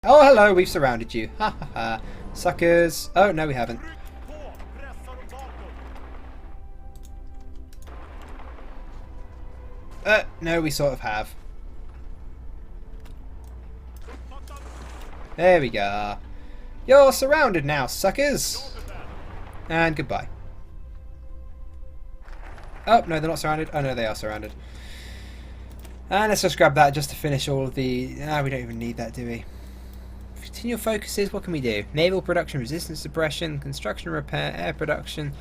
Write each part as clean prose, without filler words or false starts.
Oh, hello, we've surrounded you. Ha ha ha. Suckers. Oh, no, we haven't. No, we sort of have. There we go. You're surrounded now, suckers. And goodbye. Oh, no, they're not surrounded. Oh, no, they are surrounded. And let's just grab that just to finish all of the... Ah, we don't even need that, do we? Continual focuses, what can we do? Naval production, resistance suppression, construction repair, air production,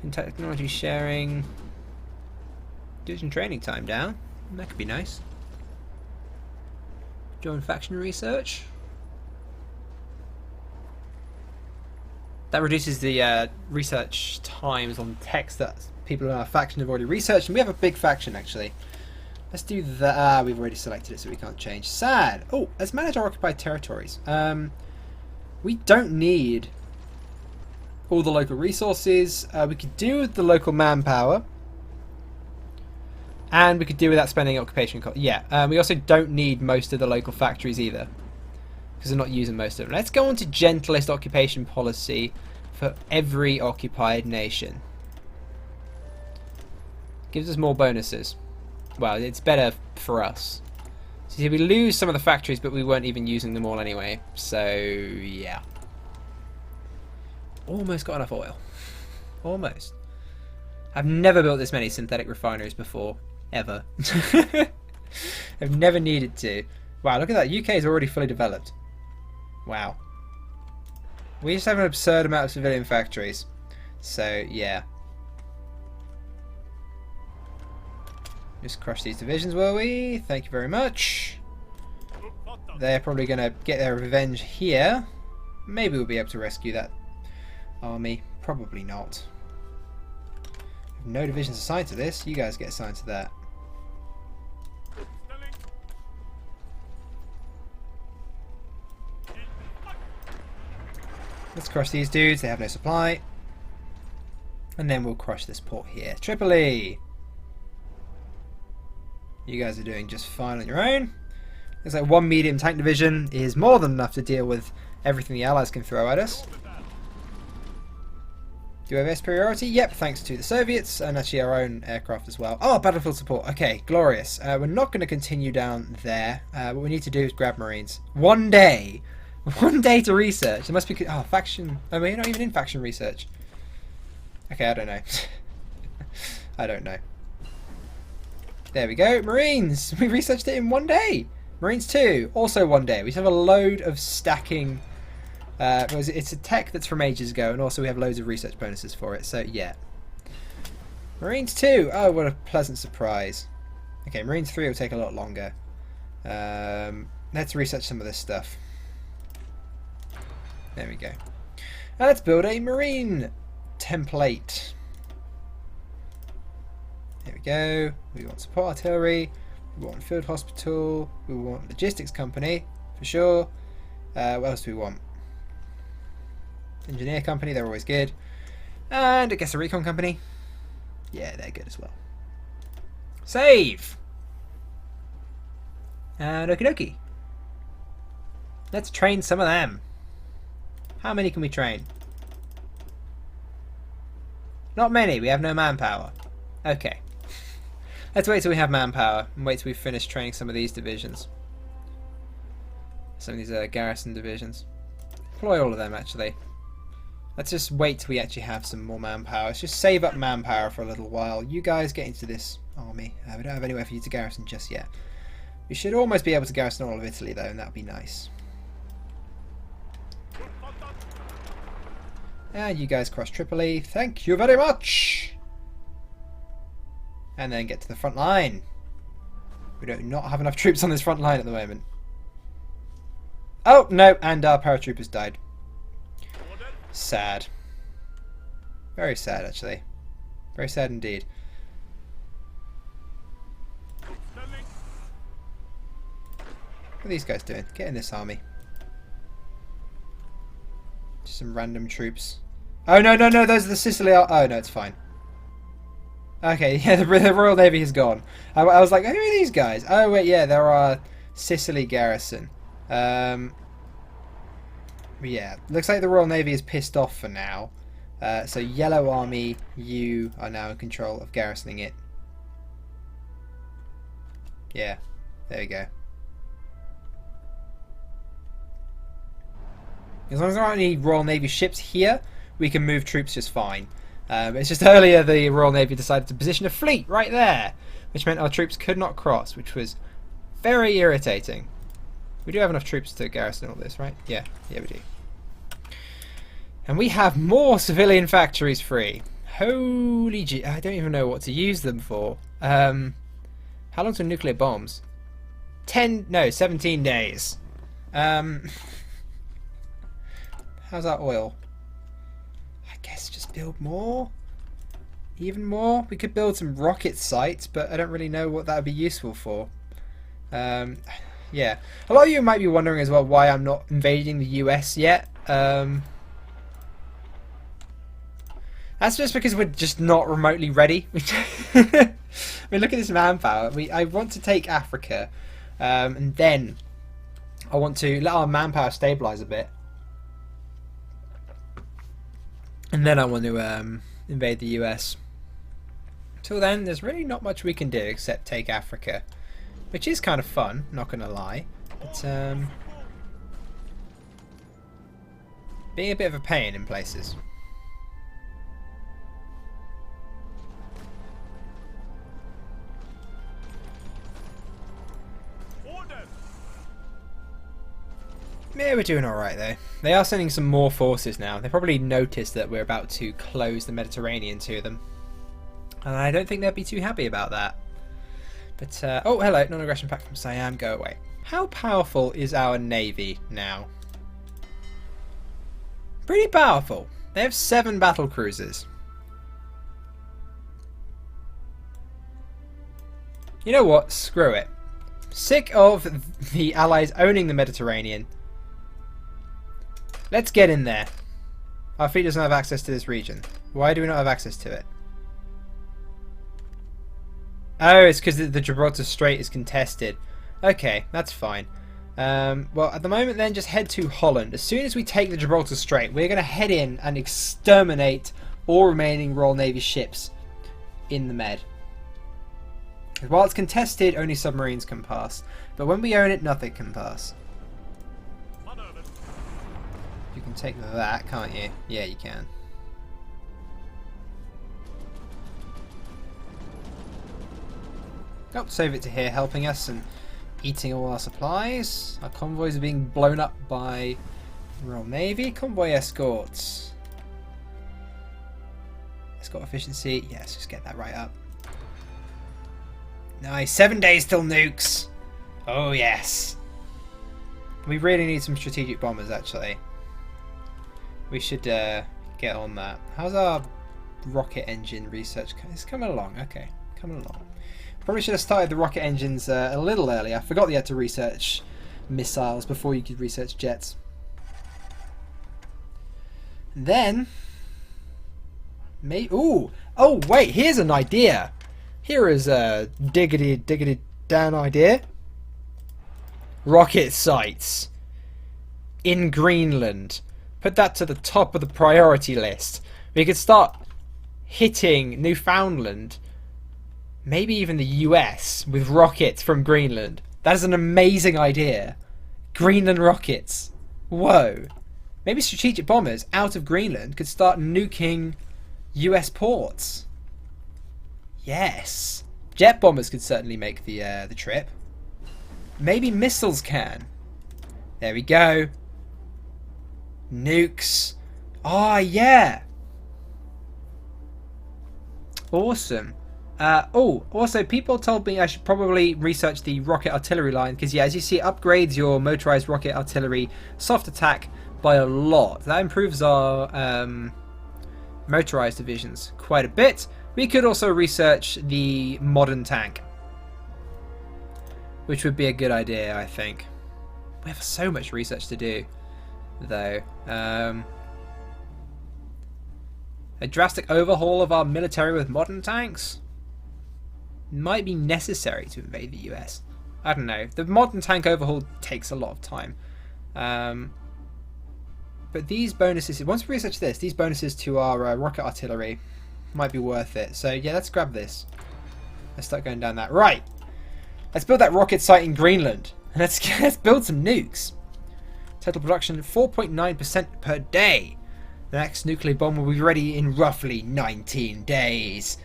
and technology sharing. Do some training time down. That could be nice. Join faction research. That reduces the research times on text that people in our faction have already researched, and we have a big faction actually. Let's do that. Ah, we've already selected it, so we can't change. Sad. Oh, let's manage our occupied territories. We don't need all the local resources. We could do with the local manpower, and we could do without spending occupation cost. Yeah. We also don't need most of the local factories either, because we're not using most of them. Let's go on to gentlest occupation policy for every occupied nation. Gives us more bonuses. Well, it's better for us. See, we lose some of the factories, but we weren't even using them all anyway. So, yeah. Almost got enough oil. Almost. I've never built this many synthetic refineries before. Ever. I've never needed to. Wow, look at that. UK is already fully developed. Wow. We just have an absurd amount of civilian factories. So, yeah. Just crush these divisions, will we? Thank you very much. They're probably going to get their revenge here. Maybe we'll be able to rescue that army. Probably not. No divisions assigned to this. You guys get assigned to that. Let's crush these dudes. They have no supply. And then we'll crush this port here. Tripoli! You guys are doing just fine on your own. Looks like one medium tank division is more than enough to deal with everything the Allies can throw at us. Do we have air superiority? Yep, thanks to the Soviets and actually our own aircraft as well. Oh, battlefield support. Okay, glorious. We're not going to continue down there. What we need to do is grab Marines. One day! One day to research. There must be... Oh, faction... Oh, we're not even in faction research. Okay, I don't know. I don't know. There we go, Marines! We researched it in one day! Marines 2, also one day. We have a load of stacking... it's a tech that's from ages ago, and also we have loads of research bonuses for it, so yeah. Marines 2! Oh, what a pleasant surprise. Okay, Marines 3 will take a lot longer. Let's research some of this stuff. There we go. Now let's build a Marine template. There we go. We want support artillery. We want field hospital. We want logistics company for sure. What else do we want? Engineer company. They're always good. And I guess a recon company. Yeah, they're good as well. Save. And okie dokie. Let's train some of them. How many can we train? Not many. We have no manpower. Okay. Let's wait till we have manpower and wait till we finish training some of these divisions. Some of these garrison divisions. Deploy all of them actually. Let's just wait till we actually have some more manpower. Let's just save up manpower for a little while. You guys get into this army. We don't have anywhere for you to garrison just yet. We should almost be able to garrison all of Italy though, and that would be nice. And you guys cross Tripoli. Thank you very much! And then get to the front line. We do not have enough troops on this front line at the moment. Oh, no, and our paratroopers died. Sad. Very sad, actually. Very sad indeed. What are these guys doing? Get in this army. Just some random troops. Oh, no, no, no, those are the Sicily... Oh, no, it's fine. Okay, yeah, the Royal Navy is gone. I was like, who are these guys? Oh, wait, yeah, there are Sicily garrison. Yeah, looks like the Royal Navy is pissed off for now. So Yellow Army, you are now in control of garrisoning it. Yeah, there we go. As long as there aren't any Royal Navy ships here, we can move troops just fine. It's just earlier the Royal Navy decided to position a fleet right there, which meant our troops could not cross, which was very irritating. We do have enough troops to garrison all this, right? Yeah, we do. And we have more civilian factories free. Holy gee, I don't even know what to use them for. How long to nuclear bombs? 17 days. How's our oil? I guess just build more? Even more? We could build some rocket sites, but I don't really know what that would be useful for. Yeah. A lot of you might be wondering as well why I'm not invading the US yet. That's just because we're just not remotely ready. I mean, look at this manpower. I want to take Africa, and then I want to let our manpower stabilize a bit. And then I want to invade the US. Till then, there's really not much we can do except take Africa, which is kind of fun, not gonna lie. But being a bit of a pain in places. Yeah, we're doing alright though. They are sending some more forces now. They probably noticed that we're about to close the Mediterranean to them. And I don't think they'd be too happy about that. But, oh hello, non-aggression pact from Siam, go away. How powerful is our navy now? Pretty powerful. They have 7 battle cruisers. You know what? Screw it. Sick of the Allies owning the Mediterranean. Let's get in there. Our fleet doesn't have access to this region. Why do we not have access to it? Oh, it's because the Gibraltar Strait is contested. Okay, that's fine. Well, at the moment then, just head to Holland. As soon as we take the Gibraltar Strait, we're going to head in and exterminate all remaining Royal Navy ships in the Med. While it's contested, only submarines can pass. But when we own it, nothing can pass. You can take that, can't you? Yeah, you can. Oh, Soviets are here helping us and eating all our supplies. Our convoys are being blown up by Royal Navy. Convoy escorts. Escort efficiency. Yes, just get that right up. Nice. 7 days till nukes. Oh, yes. We really need some strategic bombers, actually. We should get on that. How's our rocket engine research? It's coming along. Okay, coming along. Probably should have started the rocket engines a little earlier. I forgot you had to research missiles before you could research jets. And then, ooh, oh wait, here's an idea. Here is a diggity down idea. Rocket sites in Greenland. Put that to the top of the priority list. We could start hitting Newfoundland, maybe even the US, with rockets from Greenland. That is an amazing idea. Greenland rockets. Whoa. Maybe strategic bombers out of Greenland could start nuking US ports. Yes. Jet bombers could certainly make the trip. Maybe missiles can. There we go. Nukes. Ah, yeah. Awesome. Oh, also people told me I should probably research the rocket artillery line because, yeah, as you see, it upgrades your motorized rocket artillery soft attack by a lot. That improves our motorized divisions quite a bit. We could also research the modern tank, which would be a good idea, I think. We have so much research to do, though. A drastic overhaul of our military with modern tanks might be necessary to invade the US. I don't know. The modern tank overhaul takes a lot of time. But these bonuses, once we research this, these bonuses to our rocket artillery might be worth it. So yeah, let's grab this. Let's start going down that. Right. Let's build that rocket site in Greenland. And let's build some nukes. Total production 4.9% per day. The next nuclear bomb will be ready in roughly 19 days.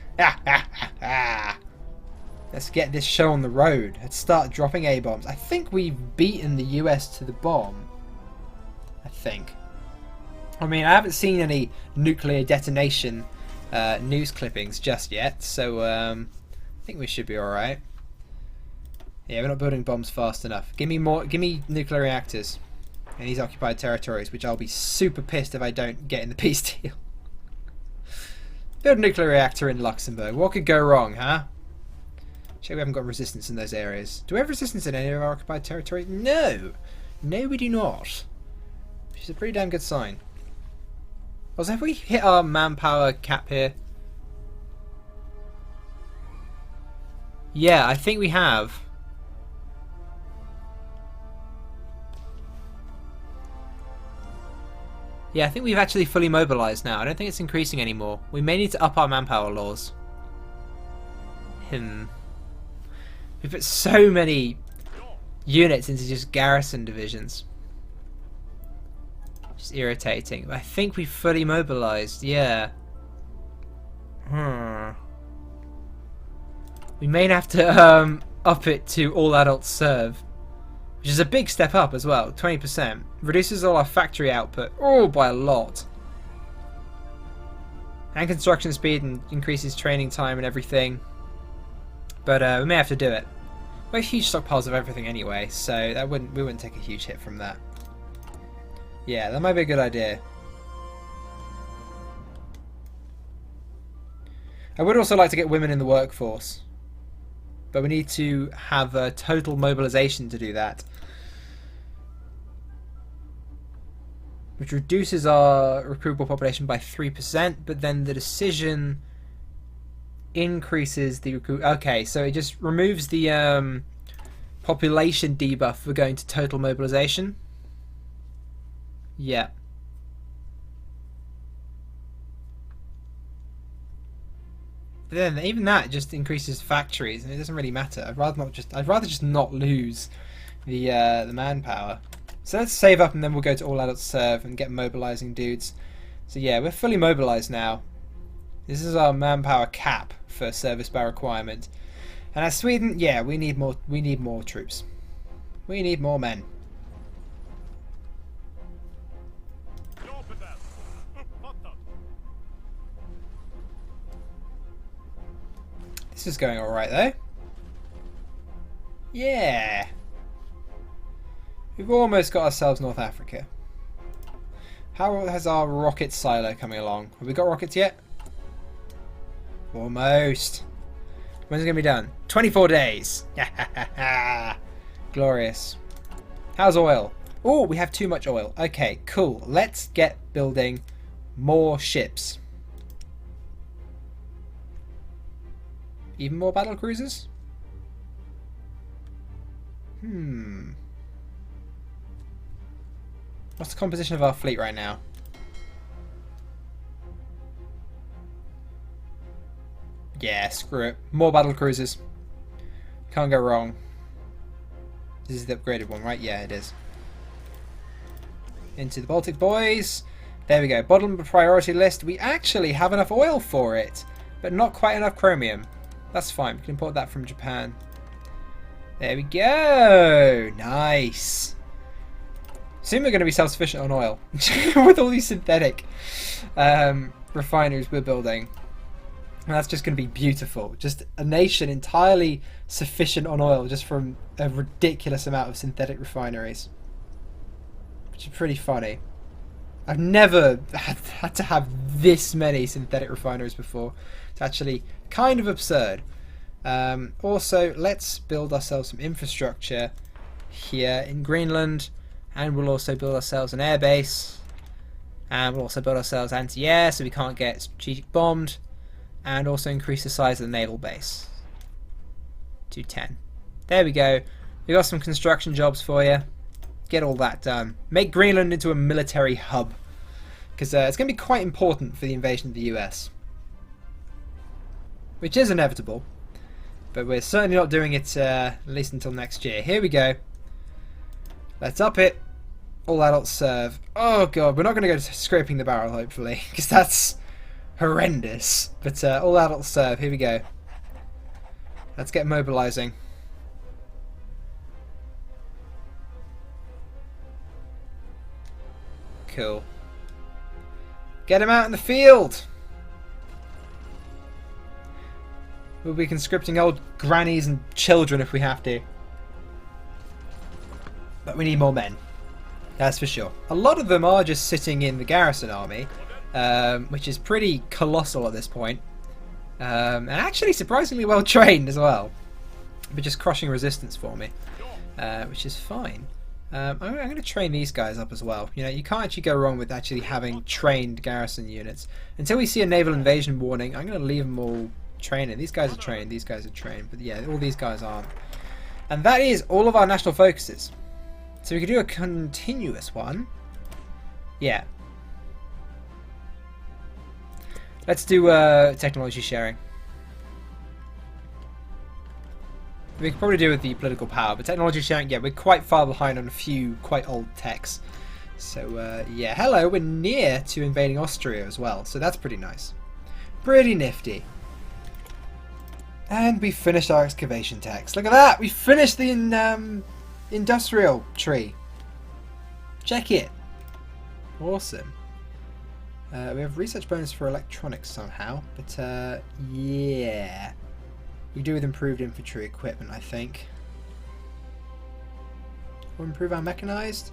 Let's get this show on the road. Let's start dropping A-bombs. I think we've beaten the US to the bomb. I think. I mean, I haven't seen any nuclear detonation news clippings just yet, so I think we should be alright. Yeah, we're not building bombs fast enough. Give me nuclear reactors in these occupied territories, which I'll be super pissed if I don't get in the peace deal. Build a nuclear reactor in Luxembourg. What could go wrong, huh? Check we haven't got resistance in those areas. Do we have resistance in any of our occupied territories? No! No, we do not. Which is a pretty damn good sign. Also, have we hit our manpower cap here? Yeah, I think we have. Yeah, I think we've actually fully mobilized now. I don't think it's increasing anymore. We may need to up our manpower laws. We put so many units into just garrison divisions. Just irritating. I think we've fully mobilized, yeah. We may have to up it to all adults serve. Which is a big step up as well, 20%. Reduces all our factory output, by a lot. And construction speed and increases training time and everything. But we may have to do it. We have huge stockpiles of everything anyway, so we wouldn't take a huge hit from that. Yeah, that might be a good idea. I would also like to get women in the workforce. But we need to have a total mobilization to do that. Which reduces our recruitable population by 3%, but then the decision increases the recruit. Okay, so it just removes the population debuff for going to total mobilization. Yeah. But then even that just increases factories, and it doesn't really matter. I'd rather just not lose the manpower. So let's save up, and then we'll go to all adults serve and get mobilizing dudes. So yeah, we're fully mobilized now. This is our manpower cap for service by requirement. And as Sweden, yeah, we need more troops. We need more men. This is going alright though. Yeah. We've almost got ourselves North Africa. How has our rocket silo coming along? Have we got rockets yet? Almost. When's it going to be done? 24 days. Glorious. How's oil? Oh, we have too much oil. Okay, cool. Let's get building more ships. Even more battle cruisers? What's the composition of our fleet right now? Yeah, screw it. More battle cruisers. Can't go wrong. This is the upgraded one, right? Yeah, it is. Into the Baltic, boys. There we go. Bottom of the priority list. We actually have enough oil for it, but not quite enough chromium. That's fine. We can import that from Japan. There we go. Nice. Soon we're going to be self-sufficient on oil with all these synthetic refineries we're building. And that's just going to be beautiful. Just a nation entirely sufficient on oil just from a ridiculous amount of synthetic refineries. Which is pretty funny. I've never had to have this many synthetic refineries before. It's actually kind of absurd. Also, let's build ourselves some infrastructure here in Greenland. And we'll also build ourselves an airbase. And we'll also build ourselves anti-air so we can't get strategic bombed. And also increase the size of the naval base to 10. There we go. We got some construction jobs for you. get all that done. Make Greenland into a military hub. Because it's going to be quite important for the invasion of the US. Which is inevitable. But we're certainly not doing it at least until next year. Here we go. Let's up it. All adults serve. Oh god, we're not going to go scraping the barrel, hopefully. Because that's horrendous. But all adults serve. Here we go. Let's get mobilizing. Cool. Get him out in the field! We'll be conscripting old grannies and children if we have to. But we need more men. That's for sure. A lot of them are just sitting in the garrison army, which is pretty colossal at this point. And actually surprisingly well trained as well. But just crushing resistance for me, which is fine. I'm going to train these guys up as well. You know, you can't actually go wrong with actually having trained garrison units. Until we see a naval invasion warning, I'm going to leave them all training. These guys are trained, these guys are trained, but yeah, all these guys aren't. And that is all of our national focuses. So we could do a continuous one. Yeah. Let's do technology sharing. We could probably do with the political power, but technology sharing, yeah, we're quite far behind on a few quite old techs. So, yeah, hello, we're near to invading Austria as well, so that's pretty nice. Pretty nifty. And we finished our excavation techs. Look at that! We finished the industrial tree. Check it. Awesome. We have research bonus for electronics somehow, but, yeah. We do with improved infantry equipment, I think. Or improve our mechanized.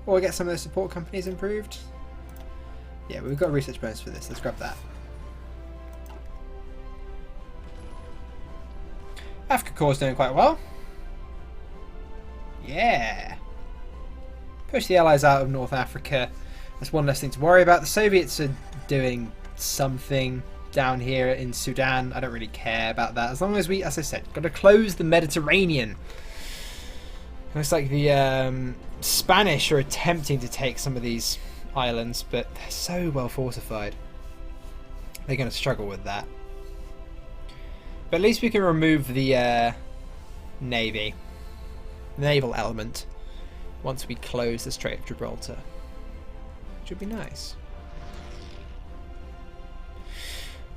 Or get some of those support companies improved. Yeah, we've got a research bonus for this. Let's grab that. Africa Corps doing quite well. Yeah. Push the Allies out of North Africa. That's one less thing to worry about. The Soviets are doing something down here in Sudan. I don't really care about that. As long as we, as I said, got to close the Mediterranean. Looks like the Spanish are attempting to take some of these islands, but they're so well fortified. They're going to struggle with that. But at least we can remove the navy, the naval element, once we close the Strait of Gibraltar. Which would be nice.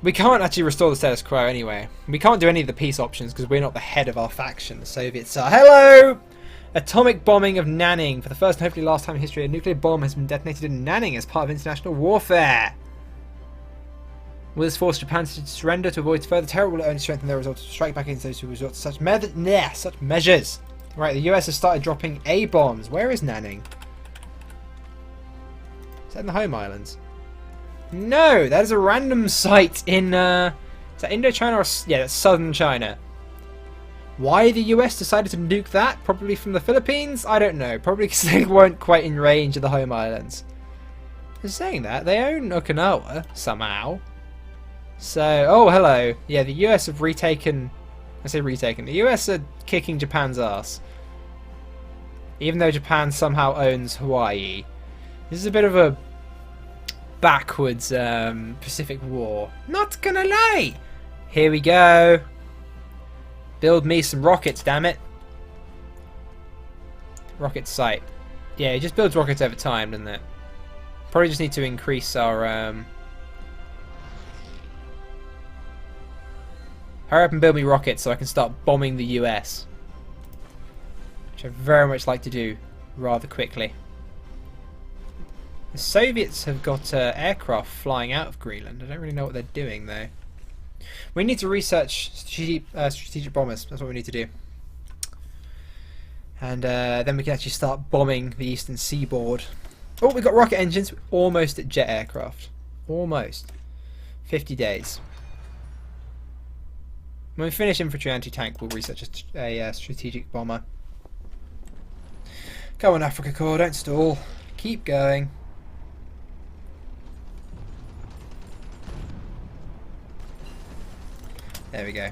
We can't actually restore the status quo anyway. We can't do any of the peace options because we're not the head of our faction. The Soviets are. Hello! Atomic bombing of Nanning. For the first and hopefully last time in history, a nuclear bomb has been detonated in Nanning as part of international warfare. Will this force Japan to surrender to avoid further terror? Will it only strengthen their resolve to strike back against those who resort to such measures? Right, the US has started dropping A-bombs. Where is Nanning? Is that in the home islands? No, that is a random site in, is that Indochina or, yeah, that's southern China. Why the US decided to nuke that? Probably from the Philippines? I don't know. Probably because they weren't quite in range of the home islands. They're saying that. They own Okinawa, somehow. So, oh, hello. Yeah, the US have retaken, I say retaken, the US are kicking Japan's ass. Even though Japan somehow owns Hawaii. This is a bit of a backwards Pacific War. Not gonna lie. Here we go. Build me some rockets, damn it. Rocket site. Yeah, it just builds rockets over time, doesn't it? Probably just need to increase our hurry up and build me rockets so I can start bombing the US. Which I very much like to do rather quickly. The Soviets have got aircraft flying out of Greenland. I don't really know what they're doing though. We need to research strategic bombers. That's what we need to do. And then we can actually start bombing the eastern seaboard. Oh, we've got rocket engines. We're almost at jet aircraft. Almost. 50 days. When we finish infantry anti-tank, we'll research a strategic bomber. Go on, Africa Corps, don't stall. Keep going. There we go.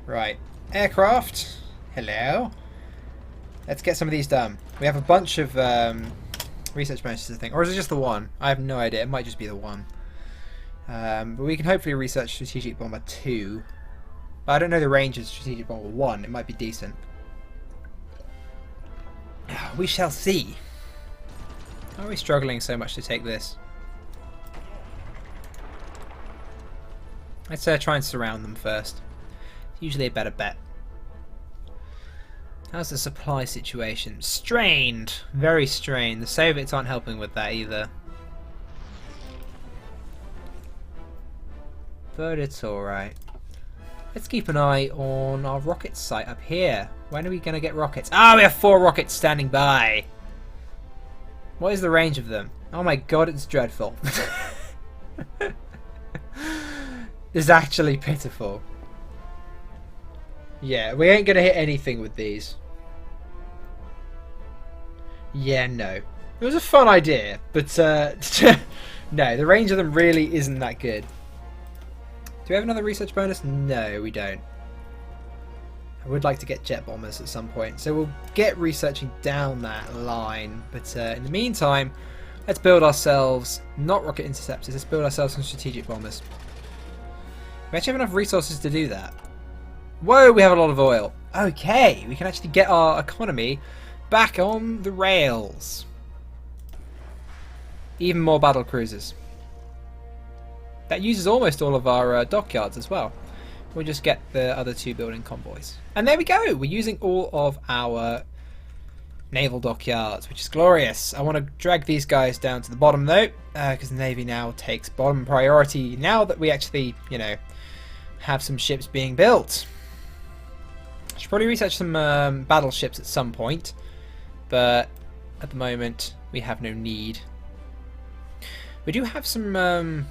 Right. Aircraft. Hello. Let's get some of these done. We have a bunch of research bonuses, I think. Or is it just the one? I have no idea. It might just be the one. But we can hopefully research Strategic Bomber 2. But I don't know the range of Strategic Bomber 1. It might be decent. We shall see. Why are we struggling so much to take this? Let's try and surround them first. It's usually a better bet. How's the supply situation? Strained! Very strained. The Soviets aren't helping with that either. But it's alright. Let's keep an eye on our rocket site up here. When are we going to get rockets? Ah, we have 4 rockets standing by! What is the range of them? Oh my god, it's dreadful. It's actually pitiful. Yeah, we ain't going to hit anything with these. Yeah, no. It was a fun idea, but no, the range of them really isn't that good. Do we have another research bonus? No, we don't. I would like to get jet bombers at some point, so we'll get researching down that line. But in the meantime, let's build ourselves, not rocket interceptors, let's build ourselves some strategic bombers. We actually have enough resources to do that. Whoa, we have a lot of oil. Okay, we can actually get our economy back on the rails. Even more battle cruisers. That uses almost all of our dockyards as well. We'll just get the other 2 building convoys. And there we go! We're using all of our naval dockyards, which is glorious. I want to drag these guys down to the bottom though, because the Navy now takes bottom priority now that we actually, you know, have some ships being built. Should probably research some battleships at some point, but at the moment we have no need. We do have some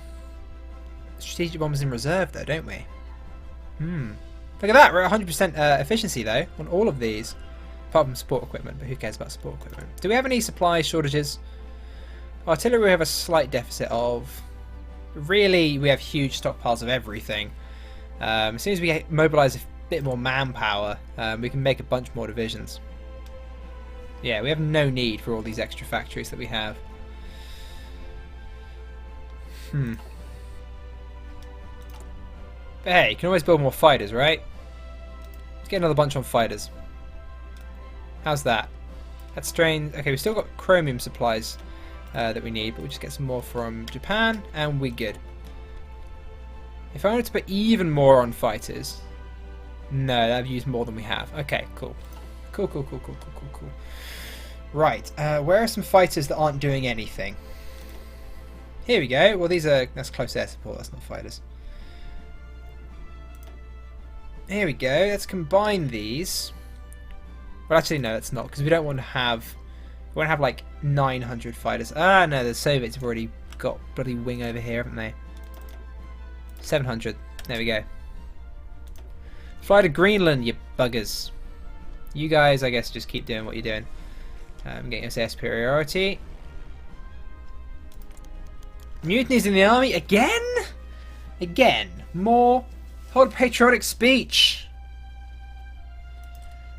strategic bombers in reserve though, don't we? Look at that, we're at 100% efficiency though on all of these, apart from support equipment, but who cares about support equipment? Do we have any supply shortages? Artillery we have a slight deficit of. Really, we have huge stockpiles of everything. As soon as we mobilise a bit more manpower, we can make a bunch more divisions. Yeah, we have no need for all these extra factories that we have. But hey, you can always build more fighters, right? Let's get another bunch on fighters. How's that? That's strained. Okay, we've still got chromium supplies that we need, but we'll just get some more from Japan, and we're good. If I wanted to put even more on fighters... No, that'd use more than we have. Okay, cool. Cool. Right, where are some fighters that aren't doing anything? Here we go. Well, that's close air support, that's not fighters. Here we go. Let's combine these. Well, actually, no, that's not, because we don't want to have... We want to have like 900 fighters. Ah, no, the Soviets have already got bloody wing over here, haven't they? 700. There we go. Fly to Greenland, you buggers. You guys, I guess, just keep doing what you're doing. Getting us air superiority. Mutinies in the army again? Again. More. Hold a patriotic speech.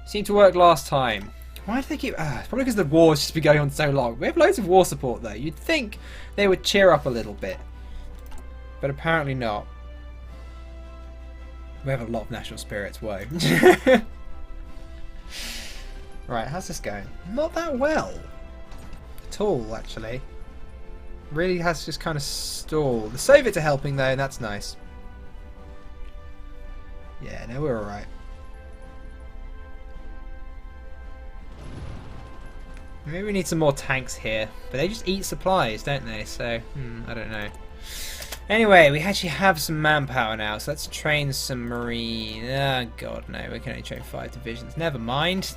Seemed to work last time. Why did they keep... it's probably because the war's just been going on so long. We have loads of war support though. You'd think they would cheer up a little bit. But apparently not. We have a lot of national spirits, whoa. Right, how's this going? Not that well. At all, actually. Really has just kind of stalled. The Soviets are helping though, and that's nice. Yeah, no, we're alright. Maybe we need some more tanks here. But they just eat supplies, don't they? So, I don't know. Anyway, we actually have some manpower now, so let's train some marine. Oh god, no, we can only train 5 divisions. Never mind.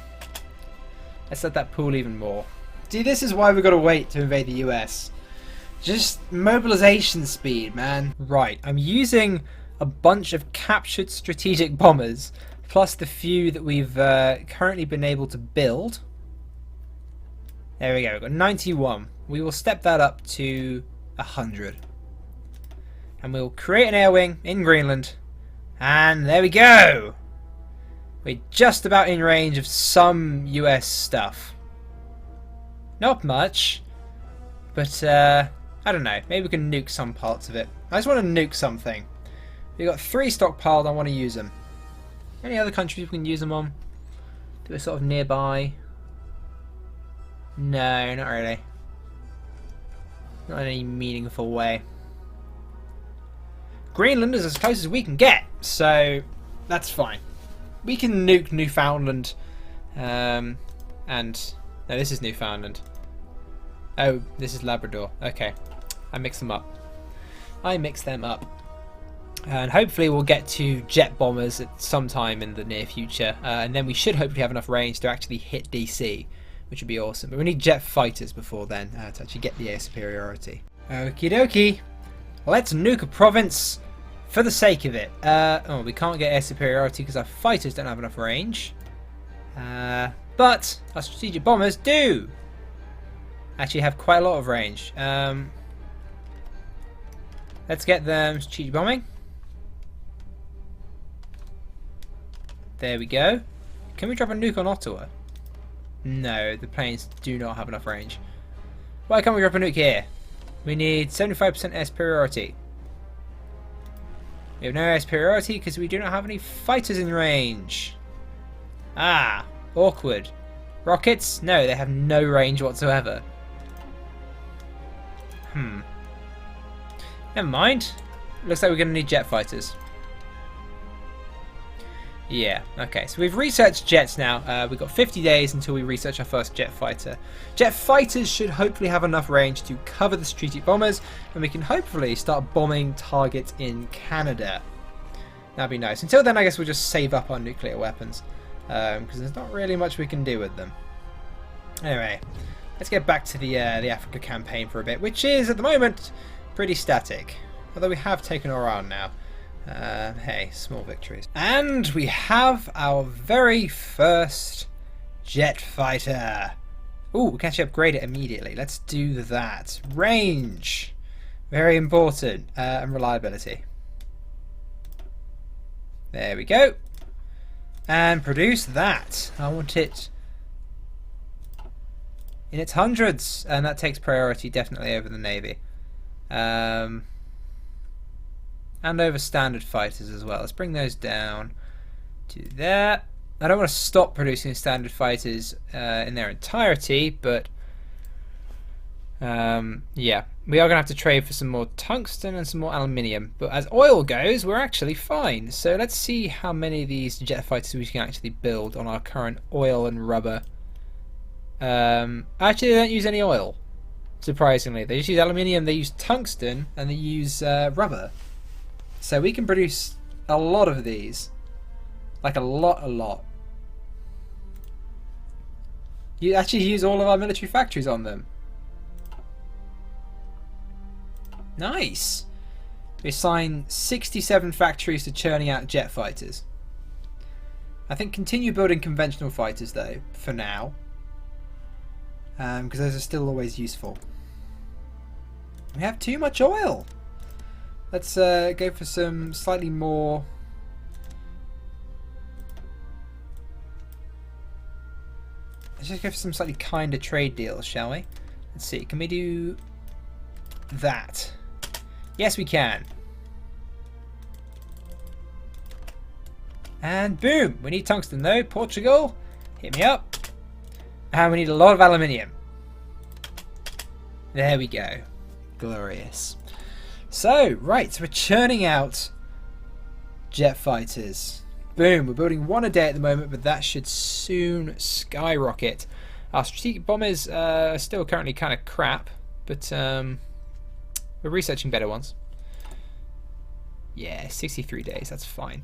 Let's let that pool even more. See, this is why we've got to wait to invade the US. Just mobilization speed, man. Right, I'm using a bunch of captured strategic bombers, plus the few that we've currently been able to build. There we go, we've got 91. We will step that up to 100. And we'll create an air wing in Greenland. And there we go! We're just about in range of some US stuff. Not much, but I don't know. Maybe we can nuke some parts of it. I just want to nuke something. We've got 3 stockpiled. I want to use them. Any other countries we can use them on? Do we sort of nearby? No, not really. Not in any meaningful way. Greenland is as close as we can get, so that's fine. We can nuke Newfoundland, and no, this is Newfoundland. Oh, this is Labrador. Okay, I mix them up. And hopefully we'll get to jet bombers at some time in the near future, and then we should hopefully have enough range to actually hit DC, which would be awesome. But we need jet fighters before then to actually get the air superiority. Okie dokie, let's nuke a province for the sake of it. Oh, we can't get air superiority because our fighters don't have enough range, but our strategic bombers do actually have quite a lot of range. Let's get them strategic bombing. There we go. Can we drop a nuke on Ottawa? No, the planes do not have enough range. Why can't we drop a nuke here? We need 75% air superiority. We have no air superiority because we do not have any fighters in range. Ah, awkward. Rockets? No, they have no range whatsoever. Never mind. Looks like we're going to need jet fighters. Yeah, okay, so we've researched jets now. We've got 50 days until we research our first jet fighter. Jet fighters should hopefully have enough range to cover the strategic bombers, and we can hopefully start bombing targets in Canada. That'd be nice. Until then, I guess we'll just save up our nuclear weapons, because there's not really much we can do with them. Anyway, let's get back to the Africa campaign for a bit, which is, at the moment, pretty static. Although we have taken Oran now. Hey, small victories. And we have our very first jet fighter. Ooh, we can actually upgrade it immediately. Let's do that. Range. Very important. And reliability. There we go. And produce that. I want it in its hundreds. And that takes priority definitely over the Navy. And over standard fighters as well. Let's bring those down to there. I don't want to stop producing standard fighters in their entirety, but yeah, we are going to have to trade for some more tungsten and some more aluminium. But as oil goes, we're actually fine. So let's see how many of these jet fighters we can actually build on our current oil and rubber. Actually, they don't use any oil, surprisingly. They just use aluminium, they use tungsten, and they use rubber. So we can produce a lot of these. Like a lot. You actually use all of our military factories on them. Nice! We assign 67 factories to churning out jet fighters. I think continue building conventional fighters though, for now. Because those are still always useful. We have too much oil! Let's go for some slightly more... Let's just go for some slightly kinder trade deals, shall we? Let's see, can we do that? Yes, we can. And boom! We need tungsten though. Portugal, hit me up. And we need a lot of aluminium. There we go. Glorious. So, right, so we're churning out jet fighters. Boom, we're building one a day at the moment, but that should soon skyrocket. Our strategic bombers are still currently kind of crap, but we're researching better ones. Yeah, 63 days, that's fine.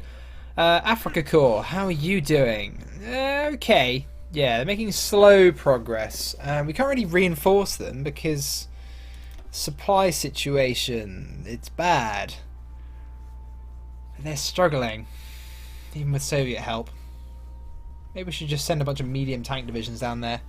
Africa Corps, how are you doing? Okay, yeah, they're making slow progress. We can't really reinforce them because... supply situation, it's bad. They're struggling, even with Soviet help. Maybe we should just send a bunch of medium tank divisions down there.